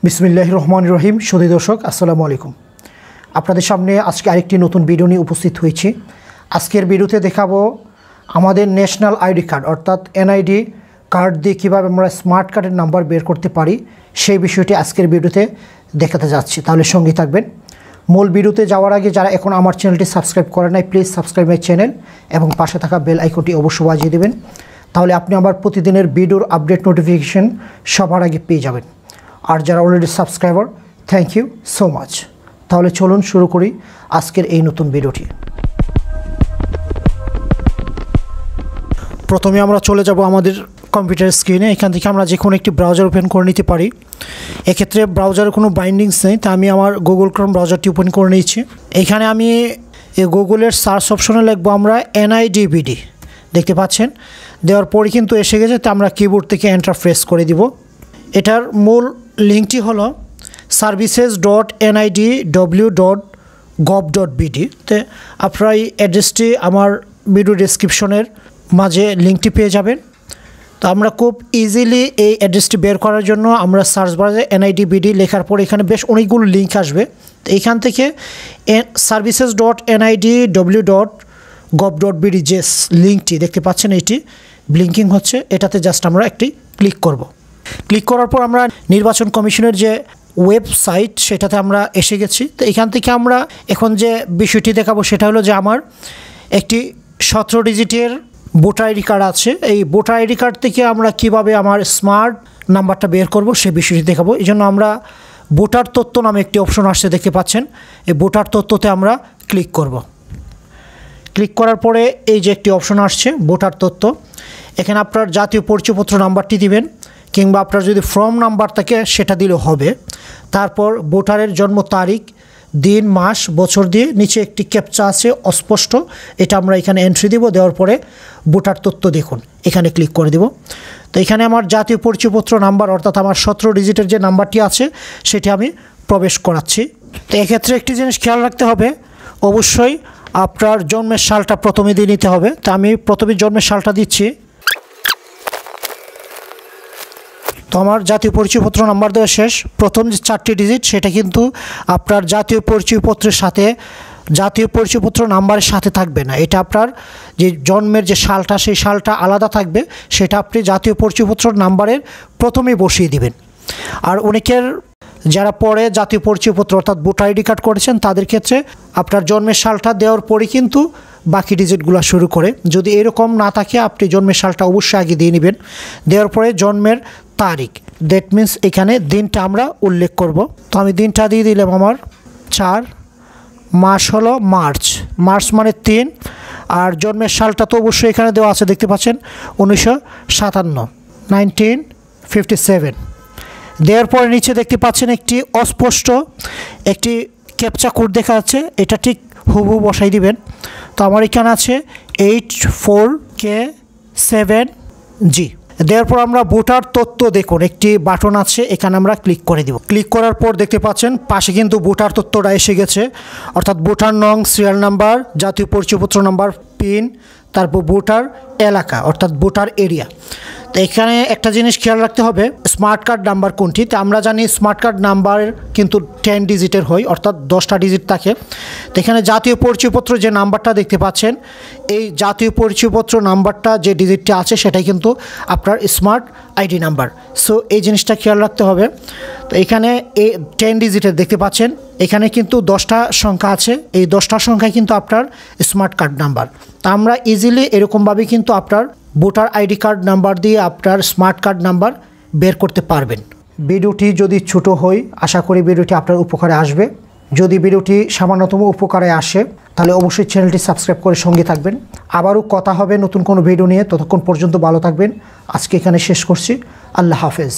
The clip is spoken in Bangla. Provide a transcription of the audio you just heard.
বিসমিল্লাহির রহমানির রহিম। সুধী দর্শক, আসসালামু আলাইকুম। আপনাদের সামনে আজকে আরেকটি নতুন ভিডিও নিয়ে উপস্থিত হয়েছি। আজকের ভিডিওতে দেখাবো আমাদের ন্যাশনাল আইডি কার্ড অর্থাৎ এনআইডি কার্ড দিয়ে কীভাবে আমরা স্মার্ট কার্ডের নাম্বার বের করতে পারি সেই বিষয়টি আজকের ভিডিওতে দেখাতে যাচ্ছি। তাহলে সঙ্গে থাকবেন। মূল ভিডিওতে যাওয়ার আগে যারা এখন আমার চ্যানেলটি সাবস্ক্রাইব করে নাই, প্লিজ সাবস্ক্রাইব মাই চ্যানেল এবং পাশে থাকা বেল আইকনটি অবশ্যই বাজিয়ে দেবেন। তাহলে আপনি আমার প্রতিদিনের ভিডিওর আপডেট নোটিফিকেশন সবার আগে পেয়ে যাবেন। আর যারা already subscriber, thank you so much. তাহলে চলুন শুরু করি আজকের এই নতুন ভিডিওটি। প্রথমে আমরা চলে যাব আমাদের কম্পিউটার স্ক্রিনে। এখান থেকে আমরা যে কোনো একটি ব্রাউজার ওপেন করে নিতে পারি। এক্ষেত্রে ব্রাউজারের কোনো বাইন্ডিংস নেই, তা আমি আমার গুগল ক্রোম ব্রাউজারটি ওপেন করে নিয়েছি। এখানে আমি এই গুগলের সার্চ অপশনে লিখবো আমরা NIDBD, দেখতে পাচ্ছেন। দেওয়ার পরে কিন্তু এসে গেছে, তা আমরা কিবোর্ড থেকে এন্টার প্রেস করে দিব। এটার মূল লিঙ্কটি হলো services.nidw.gov.bd। তে আপনারা এই অ্যাড্রেসটি আমার ভিডিও ডেসক্রিপশনের মাঝে লিঙ্কটি পেয়ে যাবেন। তো আমরা খুব ইজিলি এই অ্যাড্রেসটি বের করার জন্য আমরা সার্চ বারে NIDBD লেখার পর এখানে বেশ অনেকগুলো লিঙ্ক আসবে। তো এইখান থেকে services.nidw.gov.bd যে লিঙ্কটি দেখতে পাচ্ছেন, এইটি ব্লিঙ্কিং হচ্ছে, এটাতে জাস্ট আমরা একটি ক্লিক করব। ক্লিক করার পর আমরা নির্বাচন কমিশনের যে ওয়েবসাইট সেটাতে আমরা এসে গেছি। তো এখান থেকে আমরা এখন যে বিষয়টি দেখাবো সেটা হলো যে আমার একটি 17 ডিজিটের ভোটার আইডি কার্ড আছে। এই ভোটার আইডি কার্ড থেকে আমরা কিভাবে আমার স্মার্ট নাম্বারটা বের করব সেই বিষয়টি দেখাবো। এই জন্য আমরা ভোটার তথ্য নামে একটি অপশন আসছে, দেখতে পাচ্ছেন। এই ভোটার তথ্যতে আমরা ক্লিক করব। ক্লিক করার পরে এই যে একটি অপশন আসছে ভোটার তথ্য, এখানে আপনার জাতীয় পরিচয়পত্র নাম্বারটি দিবেন, কিংবা আপনার যদি ফর্ম নাম্বার থাকে সেটা দিলেও হবে। তারপর ভোটারের জন্ম তারিখ, দিন, মাস, বছর দিয়ে নিচে একটি ক্যাপচা আছে অস্পষ্ট, এটা আমরা এখানে এন্ট্রি দিব। দেওয়ার পরে ভোটার তথ্য দেখুন, এখানে ক্লিক করে দেব। তো এখানে আমার জাতীয় পরিচয়পত্র নাম্বার অর্থাৎ আমার 17 ডিজিটের যে নাম্বারটি আছে সেটি আমি প্রবেশ করাচ্ছি। তো এক্ষেত্রে একটি জিনিস খেয়াল রাখতে হবে, অবশ্যই আপনার জন্মের সালটা প্রথমে দিয়ে নিতে হবে। তো আমি প্রথমে জন্মের সালটা দিচ্ছি। তো আমার জাতীয় পরিচয়পত্র নাম্বার দেওয়া শেষ। প্রথম যে 4টি ডিজিট সেটা কিন্তু আপনার জাতীয় পরিচয়পত্রের সাথে, জাতীয় পরিচয়পত্র নাম্বারের সাথে থাকবে না। এটা আপনার যে জন্মের যে সালটা সেই সালটা আলাদা থাকবে, সেটা আপনি জাতীয় পরিচয়পত্র নাম্বারের প্রথমেই বসিয়ে দিবেন। আর অনেকের যারা পরে জাতীয় পরিচয়পত্র অর্থাৎ ভোটার আইডি কার্ড করেছেন তাদের ক্ষেত্রে আপনার জন্মের সালটা দেওয়ার পরে কিন্তু বাকি ডিজিটগুলো শুরু করে। যদি এরকম না থাকে আপনি জন্মের সালটা অবশ্যই আগে দিয়ে নেবেন। দেওয়ার পরে জন্মের তারিখ, দ্যাট মিন্স এখানে দিনটা আমরা উল্লেখ করব। তো আমি দিনটা দিয়ে দিলাম আমার 4, মাস হলো মার্চ, মার্চ মানে 3, আর জন্মের সালটা তো অবশ্যই এখানে দেওয়া আছে, দেখতে পাচ্ছেন 1957, 1957। দেওয়ার পরে নিচে দেখতে পাচ্ছেন একটি অস্পষ্ট একটি ক্যাপচা কোড দেখা যাচ্ছে, এটা ঠিক হুবহু বসাই দিবেন। তো আমার এখানে আছে 84K7G। দেওয়ার পর আমরা ভোটার তথ্য দেখুন একটি বাটন আছে, এখানে আমরা ক্লিক করে দিব। ক্লিক করার পর দেখতে পাচ্ছেন পাশে কিন্তু ভোটার তথ্যটা এসে গেছে, অর্থাৎ ভোটার নং, সিরিয়াল নাম্বার, জাতীয় পরিচয়পত্র নাম্বার, পিন, তারপর ভোটার এলাকা অর্থাৎ ভোটার এরিয়া। তো এখানে একটা জিনিস খেয়াল রাখতে হবে, স্মার্ট কার্ড নাম্বার কোনটি। তো আমরা জানি স্মার্ট কার্ড নাম্বার কিন্তু 10 ডিজিটের হয়, অর্থাৎ 10টা ডিজিট থাকে। তো এখানে জাতীয় পরিচয়পত্র যে নাম্বারটা দেখতে পাচ্ছেন, এই জাতীয় পরিচয়পত্র নাম্বারটা যে ডিজিটটা আছে সেটাই কিন্তু আপনার স্মার্ট আইডি নাম্বার। সো এই জিনিসটা খেয়াল রাখতে হবে। তো এখানে এই 10 ডিজিটের দেখতে পাচ্ছেন, এখানে কিন্তু 10টা সংখ্যা আছে, এই 10টা সংখ্যায় কিন্তু আপনার স্মার্ট কার্ড নাম্বার। তা আমরা ইজিলি এরকমভাবে কিন্তু আপনার ভোটার আইডি কার্ড নাম্বার দিয়ে আপনার স্মার্ট কার্ড নাম্বার বের করতে পারবেন। ভিডিওটি যদি ছোট হয়, আশা করি ভিডিওটি আপনার উপকারে আসবে। যদি ভিডিওটি সামান্যতম উপকারে আসে তাহলে অবশ্যই চ্যানেলটি সাবস্ক্রাইব করে সঙ্গে থাকবেন। আবারও কথা হবে নতুন কোনো ভিডিও নিয়ে, ততক্ষণ পর্যন্ত ভালো থাকবেন। আজকে এখানে শেষ করছি। আল্লাহ হাফেজ।